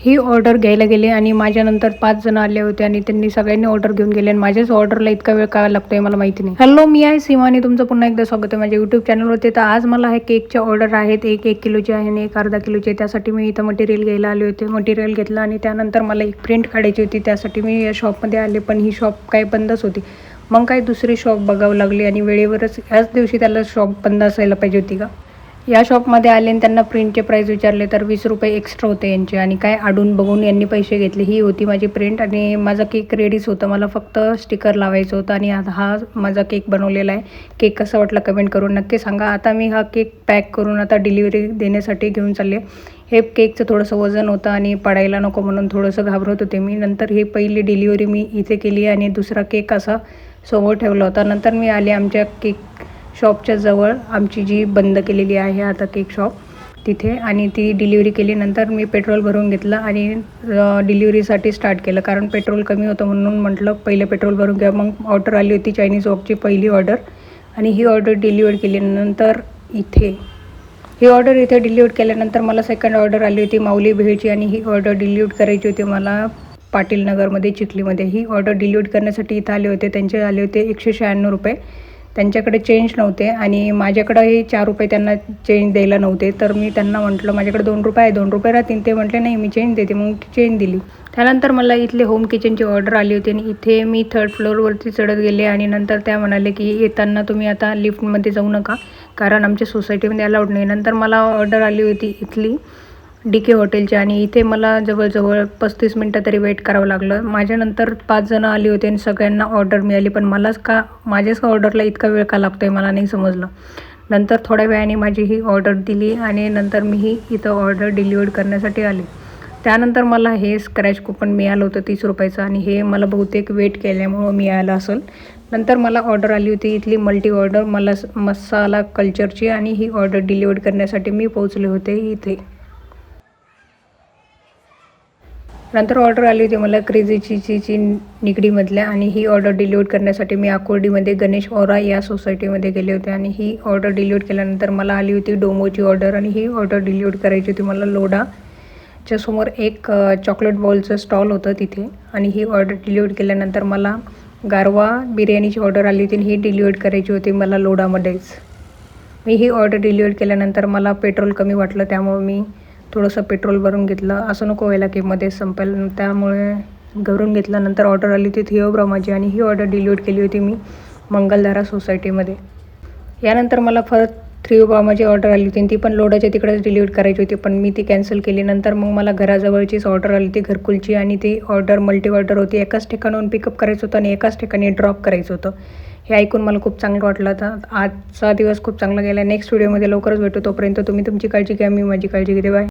ही order घ्यायला गेले आणि माझ्यानंतर 5 जण आले होते आणि त्यांनी सगळ्यांनी ऑर्डर घेऊन गेले आणि माझ्याच ऑर्डरला इतका वेळ का लागतोय मला माहिती नाही. हॅलो, मी आहे सीमा आणि तुमचं पुन्हा एकदा स्वागत आहे माझ्या यूट्यूब चॅनलवरती. तर आज मला हे केकच्या ऑर्डर आहेत, एक 1 किलोचे आहे आणि एक अर्धा किलोचे. त्यासाठी मी इथं मटेरियल घ्यायला आले होते. मटेरियल घेतलं आणि त्यानंतर मला एक प्रिंट काढायची होती. त्यासाठी मी या शॉपमध्ये आले, पण ही शॉप काय बंदच होती. मग काय दुसरी शॉप बघावं लागली आणि वेळेवरच याच दिवशी त्याला शॉप बंद असायला पाहिजे होती का. या शॉपमध्ये आले आणि त्यांना प्रिंटचे प्राईस विचारले तर 20 रुपये एक्स्ट्रा होते यांचे आणि काय आडून बघून यांनी पैसे घेतले. ही होती माझी प्रिंट आणि माझा केक रेडीच होतं. मला फक्त स्टिकर लावायचं होतं आणि आता हा माझा केक बनवलेला आहे. केक कसा वाटला कमेंट करून नक्की सांगा. आता मी हा केक पॅक करून आता डिलिव्हरी देण्यासाठी घेऊन चालले. हे केकचं थोडंसं वजन होतं आणि पडायला नको म्हणून थोडंसं घाबरत होते मी. नंतर ही पहिली डिलिव्हरी मी इथे केली आणि दुसरा केक असा समोर ठेवला होता. नंतर मी आले आमच्या केक शॉपच्या जवळ, आमची जी बंद केलेली आहे आता केक शॉप तिथे, आणि ती डिलिव्हरी केली. नंतर मी पेट्रोल भरून घेतलं आणि डिलिव्हरीसाठी स्टार्ट केलं, कारण पेट्रोल कमी होतं म्हणून म्हटलं पहिलं पेट्रोल भरून घ्या. मग ऑर्डर आली होती चायनीज वॉकची पहिली ऑर्डर आणि ही ऑर्डर डिलिव्हर केली. नंतर ही ऑर्डर इथे डिलिव्हर केल्यानंतर मला सेकंड ऑर्डर आली होती माऊली भेळची आणि ही ऑर्डर डिलिव्हर करायची होती मला पाटील नगरमध्ये चिखलीमध्ये. ही ऑर्डर डिलिव्हर करण्यासाठी इथं आले होते. त्यांचे आले होते 196 रुपये. त्यांच्याकडे चेंज नव्हते आणि माझ्याकडंही 4 रुपये त्यांना चेंज द्यायला नव्हते. तर मी त्यांना म्हटलं माझ्याकडे 2 रुपये आहे, 2 रुपये राहतील. ते म्हटले नाही मी चेंज देते. मग चेंज दिली. त्यानंतर मला इथले होम किचनची ऑर्डर आली होती आणि इथे मी 3rd फ्लोअरवरती चढत गेले आणि नंतर त्या म्हणाले की येताना तुम्ही आता लिफ्टमध्ये जाऊ नका, कारण आमच्या सोसायटीमध्ये अलाउड नाही. नंतर मला ऑर्डर आली होती इथली DK हॉटेलची आणि इथे मला जवळजवळ 35 मिनटं तरी वेट करावं लागलं. माझ्यानंतर 5 जणं आली होती आणि सगळ्यांना ऑर्डर मिळाली, पण माझ्याच ऑर्डरला इतका वेळ का लागतो आहे मला नाही समजलं. नंतर थोड्या वेळाने माझी ही ऑर्डर दिली आणि नंतर मी ही इथं ऑर्डर डिलिव्हर करण्यासाठी आले. त्यानंतर मला हे स्क्रॅच कुपन मिळालं होतं 30 रुपयाचं आणि हे मला बहुतेक वेट केल्यामुळं मिळालं असेल. नंतर मला ऑर्डर आली होती इथली मल्टी ऑर्डर मसाला कल्चरची आणि ही ऑर्डर डिलिव्हर करण्यासाठी मी पोहोचले होते इथे. नंतर ऑर्डर आली होती मला क्रेझी चीची निगडीमधल्या आणि ही ऑर्डर डिलिव्हर करण्यासाठी मी आकुर्डीमध्ये गणेश ओरा या सोसायटीमध्ये गेले होते आणि ही ऑर्डर डिलिव्हर केल्यानंतर मला आली होती डोमोची ऑर्डर आणि ही ऑर्डर डिलिव्हर करायची होती मला लोडाच्या समोर एक चॉकलेट बॉलचं स्टॉल होतं तिथे. आणि ही ऑर्डर डिलिव्हर केल्यानंतर मला गारवा बिर्याणीची ऑर्डर आली होती आणि ही डिलिव्हर करायची होती मला लोडामध्येच. मी ही ऑर्डर डिलिव्हर केल्यानंतर मला पेट्रोल कमी वाटलं, त्यामुळे मी थोडंसं पेट्रोल भरून घेतलं. असं नको व्हायला की मध्ये संपेल, त्यामुळे भरून घेतलं. नंतर ऑर्डर आली होती थिओब्रामाची आणि ही ऑर्डर डिलिव्हर केली होती मी मंगलधारा सोसायटीमध्ये. यानंतर मला परत थिओब्रामाची ऑर्डर आली होती आणि ती पण लोडाच्या तिकडेच डिलिव्हर करायची होती, पण मी ती कॅन्सल केली. नंतर मग मला घराजवळचीच ऑर्डर आली होती घरकुलची आणि ती ऑर्डर मल्टी ऑर्डर होती. एकाच ठिकाणाहून पिकअप करायचं होतं आणि एकाच ठिकाणी ड्रॉप करायचं होतं. हे ऐकून मला खूप चांगलं वाटलं. तर आजचा दिवस खूप चांगला गेला. नेक्स्ट व्हिडिओमध्ये लवकरच भेटू. तोपर्यंत तुम्ही तुमची काळजी घ्या, मी माझी काळजी घेते. बाय.